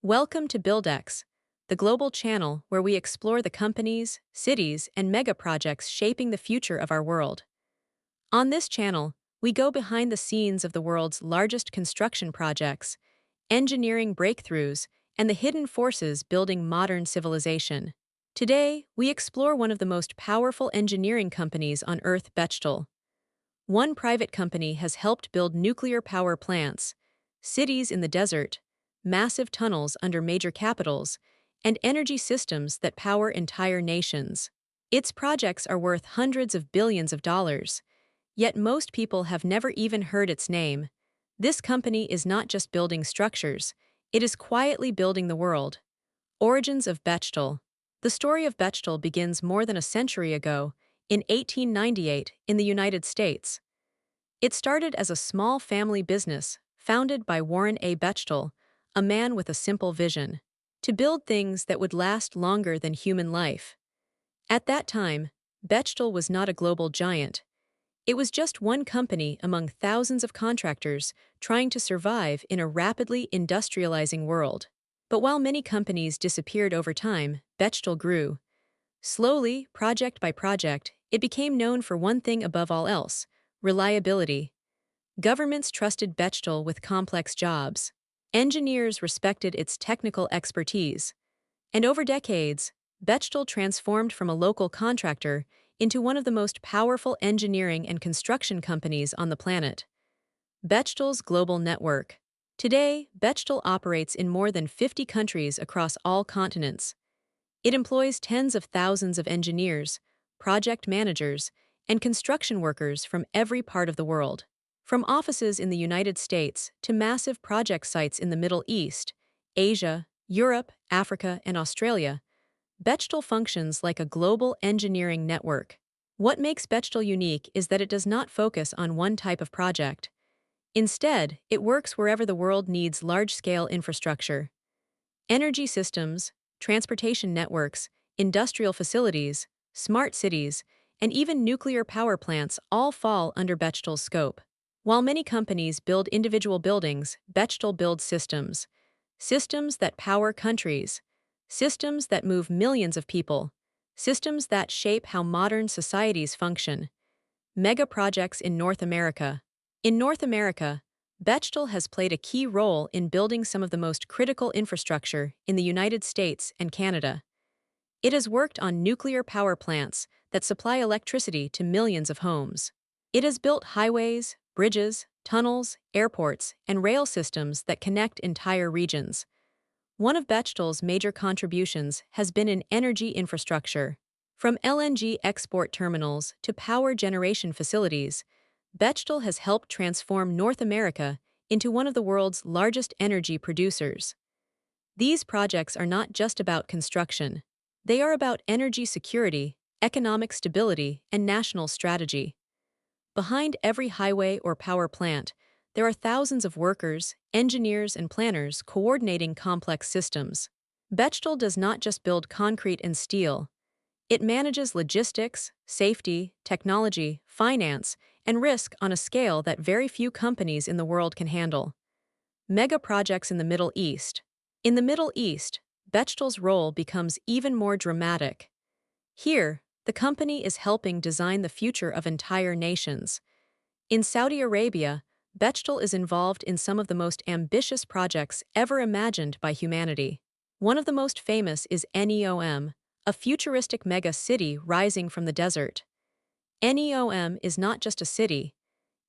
Welcome to BuildX, the global channel where we explore the companies, cities, and mega projects shaping the future of our world. On this channel, we go behind the scenes of the world's largest construction projects, engineering breakthroughs, and the hidden forces building modern civilization. Today, we explore one of the most powerful engineering companies on Earth, Bechtel. One private company has helped build nuclear power plants, cities in the desert, massive tunnels under major capitals, and energy systems that power entire nations. Its projects are worth hundreds of billions of dollars, yet most people have never even heard its name. This company is not just building structures, it is quietly building the world. Origins of Bechtel. The story of Bechtel begins more than a century ago, in 1898, in the United States. It started as a small family business, founded by Warren A. Bechtel, a man with a simple vision: to build things that would last longer than human life. At that time, Bechtel was not a global giant. It was just one company among thousands of contractors trying to survive in a rapidly industrializing world. But while many companies disappeared over time, Bechtel grew. Slowly, project by project, it became known for one thing above all else: reliability. Governments trusted Bechtel with complex jobs. Engineers respected its technical expertise. And over decades, Bechtel transformed from a local contractor into one of the most powerful engineering and construction companies on the planet. Bechtel's global network. Today, Bechtel operates in more than 50 countries across all continents. It employs tens of thousands of engineers, project managers, and construction workers from every part of the world. From offices in the United States to massive project sites in the Middle East, Asia, Europe, Africa, and Australia, Bechtel functions like a global engineering network. What makes Bechtel unique is that it does not focus on one type of project. Instead, it works wherever the world needs large-scale infrastructure. Energy systems, transportation networks, industrial facilities, smart cities, and even nuclear power plants all fall under Bechtel's scope. While many companies build individual buildings, Bechtel builds systems. Systems that power countries. Systems that move millions of people. Systems that shape how modern societies function. Mega projects in North America. In North America, Bechtel has played a key role in building some of the most critical infrastructure in the United States and Canada. It has worked on nuclear power plants that supply electricity to millions of homes. It has built highways, bridges, tunnels, airports, and rail systems that connect entire regions. One of Bechtel's major contributions has been in energy infrastructure. From LNG export terminals to power generation facilities, Bechtel has helped transform North America into one of the world's largest energy producers. These projects are not just about construction. They are about energy security, economic stability, and national strategy. Behind every highway or power plant, there are thousands of workers, engineers, and planners coordinating complex systems. Bechtel does not just build concrete and steel. It manages logistics, safety, technology, finance, and risk on a scale that very few companies in the world can handle. Mega projects in the Middle East. In the Middle East, Bechtel's role becomes even more dramatic. Here, the company is helping design the future of entire nations. In Saudi Arabia, Bechtel is involved in some of the most ambitious projects ever imagined by humanity. One of the most famous is NEOM, a futuristic mega city rising from the desert. NEOM is not just a city.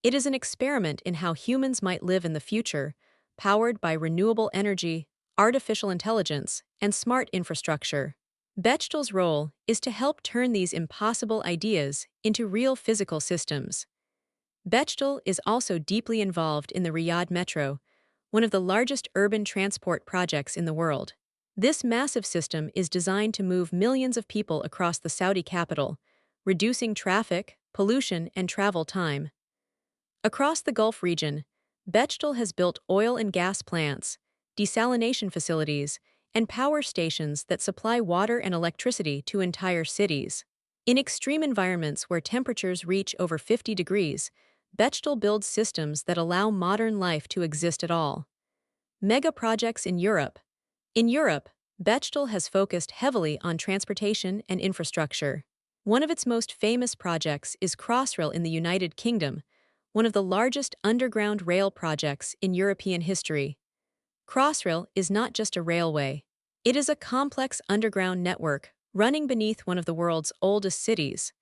It is an experiment in how humans might live in the future, powered by renewable energy, artificial intelligence, and smart infrastructure. Bechtel's role is to help turn these impossible ideas into real physical systems. Bechtel is also deeply involved in the Riyadh Metro, one of the largest urban transport projects in the world. This massive system is designed to move millions of people across the Saudi capital, reducing traffic, pollution, and travel time. Across the Gulf region, Bechtel has built oil and gas plants, desalination facilities, and power stations that supply water and electricity to entire cities. In extreme environments where temperatures reach over 50 degrees, Bechtel builds systems that allow modern life to exist at all. Mega projects in Europe. In Europe, Bechtel has focused heavily on transportation and infrastructure. One of its most famous projects is Crossrail in the United Kingdom, one of the largest underground rail projects in European history. Crossrail is not just a railway. It is a complex underground network running beneath one of the world's oldest cities.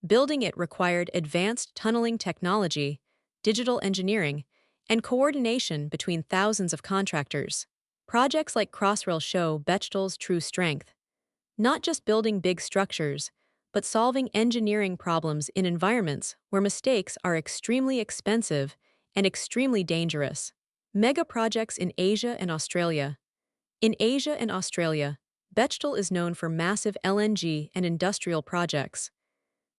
Building it required advanced tunneling technology, digital engineering, and coordination between thousands of contractors. Projects like Crossrail show Bechtel's true strength, not just building big structures, but solving engineering problems in environments where mistakes are extremely expensive and extremely dangerous. Mega projects in Asia and Australia. In Asia and Australia, Bechtel is known for massive LNG and industrial projects.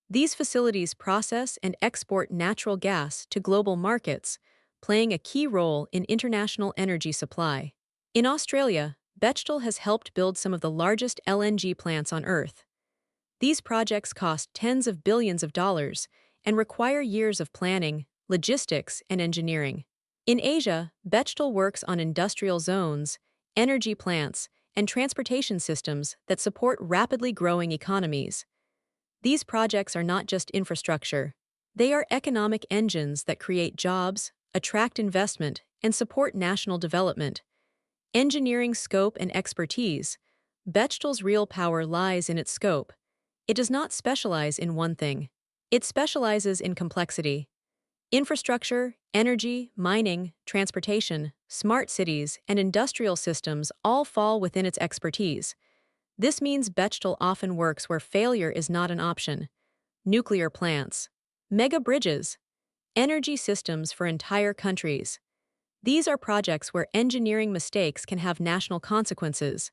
These facilities process and export natural gas to global markets, playing a key role in international energy supply. In Australia, Bechtel has helped build some of the largest LNG plants on Earth. These projects cost tens of billions of dollars and require years of planning, logistics, and engineering. In Asia, Bechtel works on industrial zones, energy plants, and transportation systems that support rapidly growing economies. These projects are not just infrastructure. They are economic engines that create jobs, attract investment, and support national development. Engineering scope and expertise. Bechtel's real power lies in its scope. It does not specialize in one thing. It specializes in complexity. Infrastructure, energy, mining, transportation, smart cities, and industrial systems all fall within its expertise. This means Bechtel often works where failure is not an option. Nuclear plants, mega bridges, energy systems for entire countries. These are projects where engineering mistakes can have national consequences.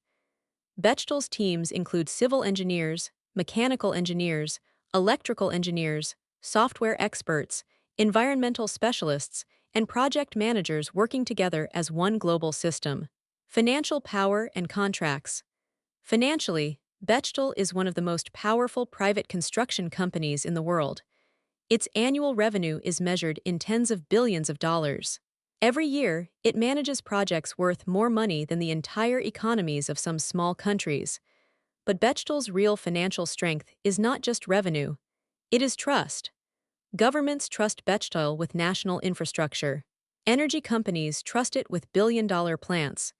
Bechtel's teams include civil engineers, mechanical engineers, electrical engineers, software experts, environmental specialists, and project managers working together as one global system. Financial power and contracts. Financially, Bechtel is one of the most powerful private construction companies in the world. Its annual revenue is measured in tens of billions of dollars. Every year, it manages projects worth more money than the entire economies of some small countries. But Bechtel's real financial strength is not just revenue. It is trust. Governments trust Bechtel with national infrastructure. Energy companies trust it with billion-dollar plants.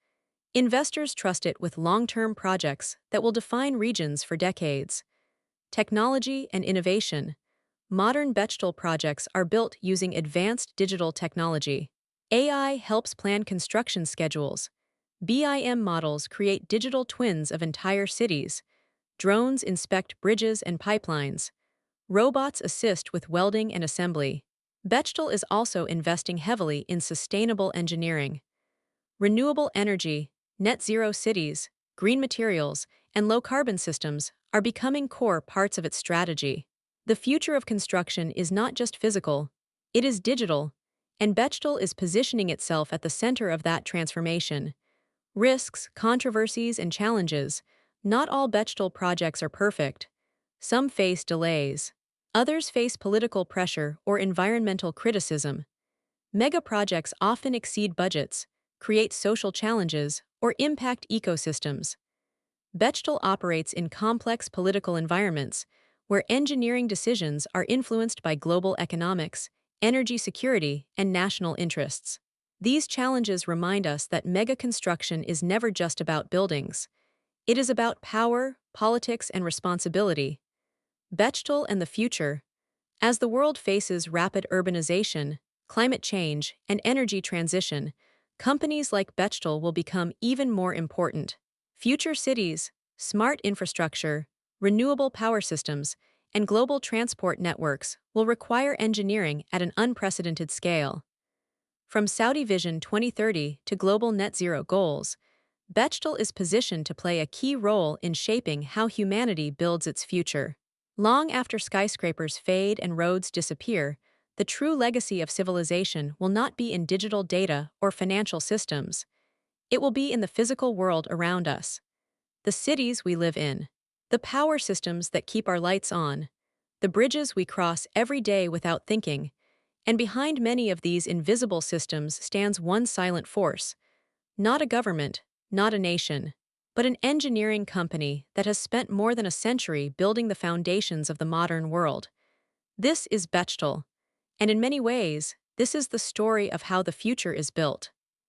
Investors trust it with long-term projects that will define regions for decades. Technology and innovation. Modern Bechtel projects are built using advanced digital technology. AI helps plan construction schedules. BIM models create digital twins of entire cities. Drones inspect bridges and pipelines. Robots assist with welding and assembly. Bechtel is also investing heavily in sustainable engineering. Renewable energy, net zero cities, green materials, and low-carbon systems are becoming core parts of its strategy. The future of construction is not just physical, it is digital, and Bechtel is positioning itself at the center of that transformation. Risks, controversies, and challenges. Not all Bechtel projects are perfect. Some face delays. Others face political pressure or environmental criticism. Mega projects often exceed budgets, create social challenges, or impact ecosystems. Bechtel operates in complex political environments where engineering decisions are influenced by global economics, energy security, and national interests. These challenges remind us that mega construction is never just about buildings. It is about power, politics, and responsibility. Bechtel and the future. As the world faces rapid urbanization, climate change, and energy transition, companies like Bechtel will become even more important. Future cities, smart infrastructure, renewable power systems, and global transport networks will require engineering at an unprecedented scale. From Saudi Vision 2030 to global net zero goals, Bechtel is positioned to play a key role in shaping how humanity builds its future. Long after skyscrapers fade and roads disappear, the true legacy of civilization will not be in digital data or financial systems. It will be in the physical world around us. The cities we live in. The power systems that keep our lights on. The bridges we cross every day without thinking. And behind many of these invisible systems stands one silent force. Not a government, not a nation, but an engineering company that has spent more than a century building the foundations of the modern world. This is Bechtel, and in many ways, this is the story of how the future is built.